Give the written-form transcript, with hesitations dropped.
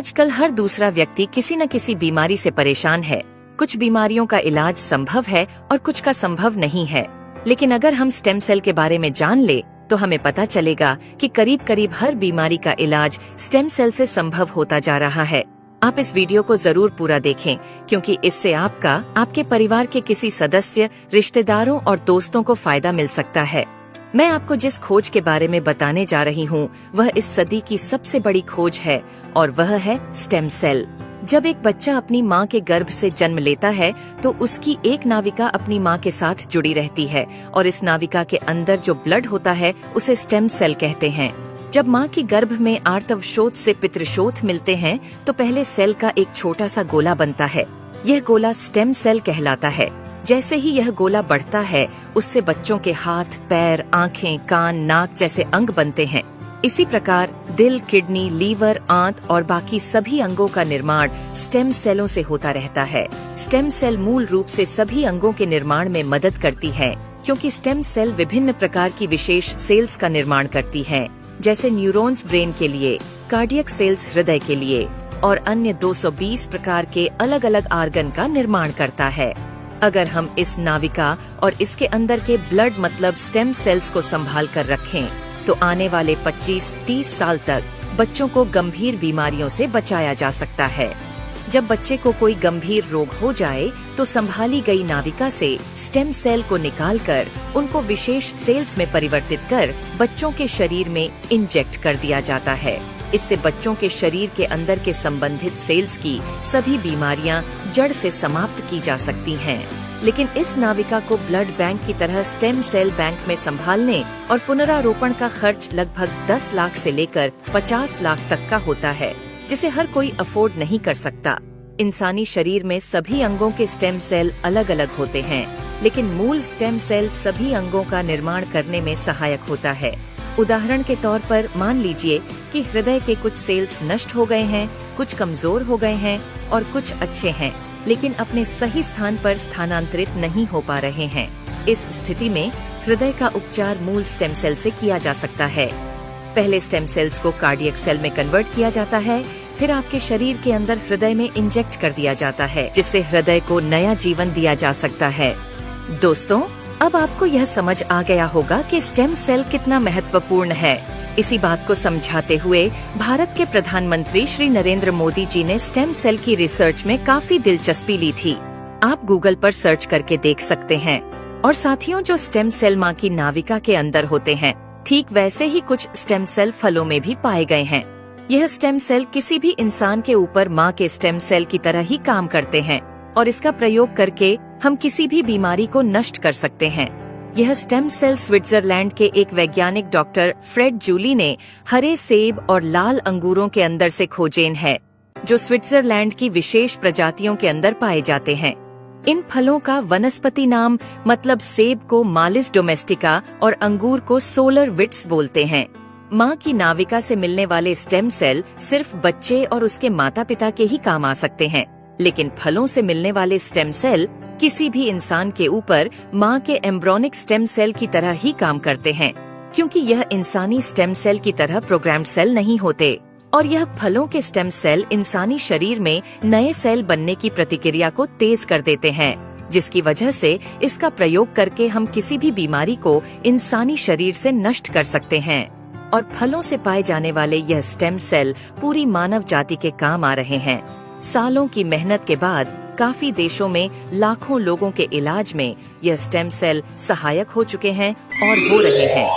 आजकल हर दूसरा व्यक्ति किसी न किसी बीमारी से परेशान है। कुछ बीमारियों का इलाज संभव है और कुछ का संभव नहीं है। लेकिन अगर हम स्टेम सेल के बारे में जान ले तो हमें पता चलेगा कि करीब करीब हर बीमारी का इलाज स्टेम सेल से संभव होता जा रहा है। आप इस वीडियो को जरूर पूरा देखें, क्योंकि इससे आपका, आपके परिवार के किसी सदस्य, रिश्तेदारों और दोस्तों को फायदा मिल सकता है। मैं आपको जिस खोज के बारे में बताने जा रही हूँ वह इस सदी की सबसे बड़ी खोज है और वह है स्टेम सेल। जब एक बच्चा अपनी माँ के गर्भ से जन्म लेता है तो उसकी एक नाविका अपनी माँ के साथ जुड़ी रहती है और इस नाविका के अंदर जो ब्लड होता है उसे स्टेम सेल कहते हैं। जब माँ की गर्भ में आर्तवशोथ से पितृशोथ मिलते हैं तो पहले सेल का एक छोटा सा गोला बनता है। यह गोला स्टेम सेल कहलाता है। जैसे ही यह गोला बढ़ता है उससे बच्चों के हाथ, पैर, आँखें, कान, नाक जैसे अंग बनते हैं। इसी प्रकार दिल, किडनी, लीवर, आंत और बाकी सभी अंगों का निर्माण स्टेम सेलों से होता रहता है। स्टेम सेल मूल रूप से सभी अंगों के निर्माण में मदद करती है, क्योंकि स्टेम सेल विभिन्न प्रकार की विशेष सेल्स का निर्माण करती हैं, जैसे न्यूरॉन्स ब्रेन के लिए, कार्डियक सेल्स हृदय के लिए और अन्य 220 प्रकार के अलग अलग आर्गन का निर्माण करता है। अगर हम इस नाविका और इसके अंदर के ब्लड मतलब स्टेम सेल्स को संभाल कर रखें तो आने वाले 25-30 साल तक बच्चों को गंभीर बीमारियों से बचाया जा सकता है। जब बच्चे को कोई गंभीर रोग हो जाए तो संभाली गई नाविका से स्टेम सेल को निकालकर उनको विशेष सेल्स में परिवर्तित कर बच्चों के शरीर में इंजेक्ट कर दिया जाता है। इससे बच्चों के शरीर के अंदर के संबंधित सेल्स की सभी बीमारियां जड़ से समाप्त की जा सकती हैं। लेकिन इस नाविका को ब्लड बैंक की तरह स्टेम सेल बैंक में संभालने और पुनरारोपण का खर्च लगभग 10 लाख से लेकर 50 लाख तक का होता है, जिसे हर कोई अफोर्ड नहीं कर सकता। इंसानी शरीर में सभी अंगों के स्टेम सेल अलग अलग होते हैं, लेकिन मूल स्टेम सेल सभी अंगों का निर्माण करने में सहायक होता है। उदाहरण के तौर पर मान लीजिए कि हृदय के कुछ सेल्स नष्ट हो गए हैं, कुछ कमजोर हो गए हैं और कुछ अच्छे हैं, लेकिन अपने सही स्थान पर स्थानांतरित नहीं हो पा रहे हैं। इस स्थिति में हृदय का उपचार मूल स्टेम सेल से किया जा सकता है। पहले स्टेम सेल्स को कार्डियक सेल में कन्वर्ट किया जाता है, फिर आपके शरीर के अंदर हृदय में इंजेक्ट कर दिया जाता है, जिससे हृदय को नया जीवन दिया जा सकता है। दोस्तों, अब आपको यह समझ आ गया होगा कि स्टेम सेल कितना महत्वपूर्ण है। इसी बात को समझाते हुए भारत के प्रधानमंत्री श्री नरेंद्र मोदी जी ने स्टेम सेल की रिसर्च में काफी दिलचस्पी ली थी। आप गूगल पर सर्च करके देख सकते हैं। और साथियों, जो स्टेम सेल माँ की नाविका के अंदर होते हैं, ठीक वैसे ही कुछ स्टेम सेल फलों में भी पाए गए हैं। यह स्टेम सेल किसी भी इंसान के ऊपर माँ के स्टेम सेल की तरह ही काम करते हैं और इसका प्रयोग करके हम किसी भी बीमारी को नष्ट कर सकते हैं। यह स्टेम सेल स्विट्जरलैंड के एक वैज्ञानिक डॉक्टर फ्रेड जूली ने हरे सेब और लाल अंगूरों के अंदर से खोजेन है, जो स्विट्जरलैंड की विशेष प्रजातियों के अंदर पाए जाते हैं। इन फलों का वनस्पति नाम मतलब सेब को मालिस डोमेस्टिका और अंगूर को सोलर विट्स बोलते हैं। माँ की नाविका से मिलने वाले स्टेम सेल सिर्फ बच्चे और उसके माता पिता के ही काम आ सकते हैं, लेकिन फलों से मिलने वाले स्टेम सेल किसी भी इंसान के ऊपर माँ के एम्ब्रोनिक स्टेम सेल की तरह ही काम करते हैं, क्योंकि यह इंसानी स्टेम सेल की तरह प्रोग्राम्ड सेल नहीं होते। और यह फलों के स्टेम सेल इंसानी शरीर में नए सेल बनने की प्रतिक्रिया को तेज कर देते हैं, जिसकी वजह से इसका प्रयोग करके हम किसी भी बीमारी को इंसानी शरीर से नष्ट कर सकते हैं। और फलों से पाए जाने वाले यह स्टेम सेल पूरी मानव जाति के काम आ रहे हैं। सालों की मेहनत के बाद काफी देशों में लाखों लोगों के इलाज में यह स्टेम सेल सहायक हो चुके हैं और हो रहे हैं।